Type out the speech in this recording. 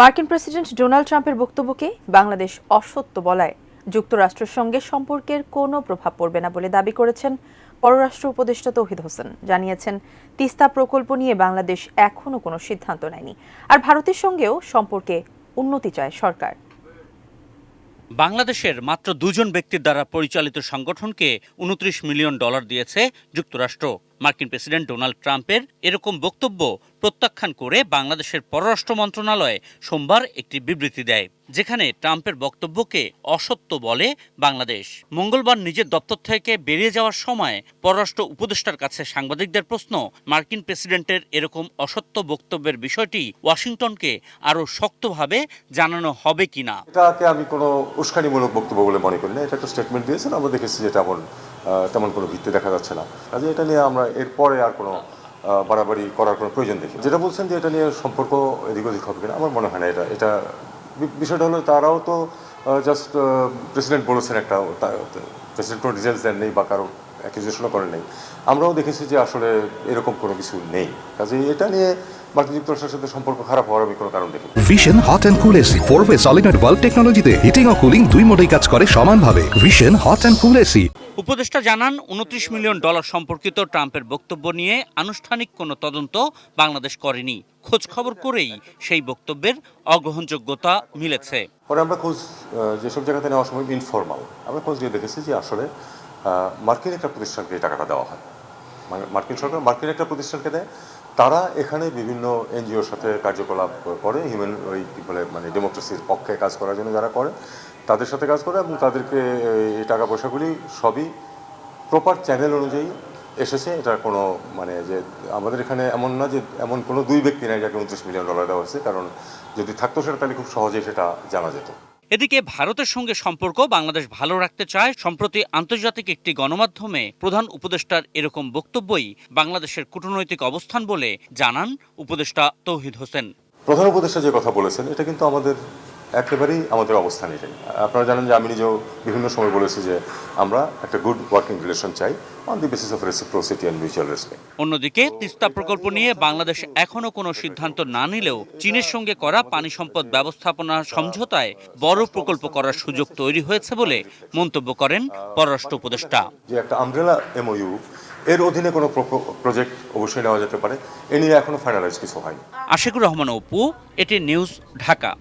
মার্কিন president Donald ট্রাম্পের বক্তব্যকে বাংলাদেশ অসত্য বলায় যুক্তরাষ্ট্রের সঙ্গে সম্পর্কের কোনো প্রভাব পড়বে না বলে দাবি করেছেন পররাষ্ট্র উপদেষ্টা তৌহিদ হোসেন। জানিয়েছেন, তিস্তা প্রকল্প নিয়ে বাংলাদেশ এখনো কোনো সিদ্ধান্ত নেয়নি, আর ভারতের সঙ্গেও সম্পর্কে উন্নতি চায় সরকার। বাংলাদেশের মাত্র দুজন ব্যক্তির দ্বারা পরিচালিত সংগঠনকে $29 মিলিয়ন দিয়েছে যুক্তরাষ্ট্র। মার্কিন প্রেসিডেন্ট ডোনাল্ড ট্রাম্পের এরকম বক্তব্য প্রত্যাখ্যান করে বাংলাদেশের পররাষ্ট্র মন্ত্রণালয় সোমবার একটি বিবৃতি দেয়, যেখানে ট্রাম্পের বক্তব্যকে অসত্য বলে বাংলাদেশ। মঙ্গলবার নিজের দপ্তর থেকে বেরিয়ে যাওয়ার সময় পররাষ্ট্র উপদেষ্টার কাছে সাংবাদিকদের প্রশ্ন, মার্কিন প্রেসিডেন্টের এরকম অসত্য বক্তব্যের বিষয়টি ওয়াশিংটনকে আরও শক্তভাবে জানানো হবে কিনা। এটাকে আমি কোনো উস্কানিমূলক বক্তব্য বলে মনে করি না। এটা একটা স্টেটমেন্ট দিয়েছেন, আমরা দেখেছি যে তেমন কোনো ভিত্তি দেখা যাচ্ছে না। কাজে এটা নিয়ে আমরা এরপরে আর কোনো বাড়াবাড়ি করার কোনো প্রয়োজন দেখি। যেটা বলছেন যে এটা নিয়ে সম্পর্ক এদিক ওদিক হবে কিনা, আমার মনে হয় না। এটা বিষয়টা হলো, তারাও তো জাস্ট প্রেসিডেন্ট বলেছেন একটা, প্রেসিডেন্ট কোনো ডিটেলস দেন নেই বা কারো অ্যাকিউজেশনও করেন নেই। আমরাও দেখেছি যে আসলে এরকম কোনো কিছু নেই। কাজে এটা নিয়ে মার্কিন যুক্তরাষ্ট্রের সাথে সম্পর্ক খারাপ হওয়ার আমি কোনো কারণ দেখি। Vision hot and cool AC 4-way solenoid valve টেকনোলজিতে হিটিং ও কুলিং দুই মোডেই কাজ করে সমানভাবে। Vision hot and cool AC. উপদেষ্টা জানান, $29 মিলিয়ন সম্পর্কিত ট্রাম্পের বক্তব্য নিয়ে আনুষ্ঠানিক কোনো তদন্ত বাংলাদেশ করেনি। খোঁজ খবর করেই সেই বক্তব্যের অগ্রহণযোগ্যতা মিলেছে। পরে আমরা খোঁজ যেসব জায়গাতে নেওয়ার সময় ইনফরমাল, আমরা খোঁজ দিয়ে দেখেছি যে আসলে মার্কিন একটা প্রতিষ্ঠানকে এই টাকাটা দেওয়া হয়। মার্কিন সরকার মার্কিন একটা প্রতিষ্ঠানকে দেয়, তারা এখানে বিভিন্ন এনজিওর সাথে কার্যকলাপ করে, মানে ডেমোক্রেসির পক্ষে কাজ করার জন্য যারা করে তাদের সাথে কাজ করে, এবং তাদেরকে এই টাকা পয়সাগুলি সবই প্রপার চ্যানেল অনুযায়ী এসেছে। এটা কোনো যে আমাদের এখানে এমন না যে এমন কোনো দুই ব্যক্তি নাই যাকে $29 মিলিয়ন দেওয়া হয়েছে, কারণ যদি থাকতো সেটা তাহলে খুব সহজেই সেটা জানা যেত। এদিকে ভারতের সঙ্গে সম্পর্ক বাংলাদেশ ভালো রাখতে চায়। সম্প্রতি আন্তর্জাতিক একটি গণমাধ্যমে প্রধান উপদেষ্টার এরকম বক্তব্যই বাংলাদেশের কূটনৈতিক অবস্থান বলে জানান উপদেষ্টা তৌহিদ হোসেন। প্রধান উপদেষ্টা যে কথা বলেছেন, এটা কিন্তু একেবারেই আমাদের অবস্থান এটাই। আপনারা জানেন যে আমি নিজেও বিভিন্ন সময় বলেছি যে আমরা একটা গুড ওয়ার্কিং রিলেশন চাই on the basis of reciprocity and mutual respect. অন্যদিকে তিস্তা প্রকল্প নিয়ে বাংলাদেশ এখনো কোনো সিদ্ধান্ত না নিলেও চীনের সঙ্গে করা পানি সম্পদ ব্যবস্থাপনা সমঝোতায় বড় প্রকল্প করার সুযোগ তৈরি হয়েছে বলে মন্তব্য করেন পররাষ্ট্র উপদেষ্টা। যে একটা আমব্রেলা এমওইউ, এর অধীনে কোনো প্রজেক্ট অবশ্যই নেওয়া যেতে পারে, এ নিয়ে এখনো ফাইনালাইজ কিছু হয়নি। আশিকুর রহমান অপু, এটি নিউজ, ঢাকা।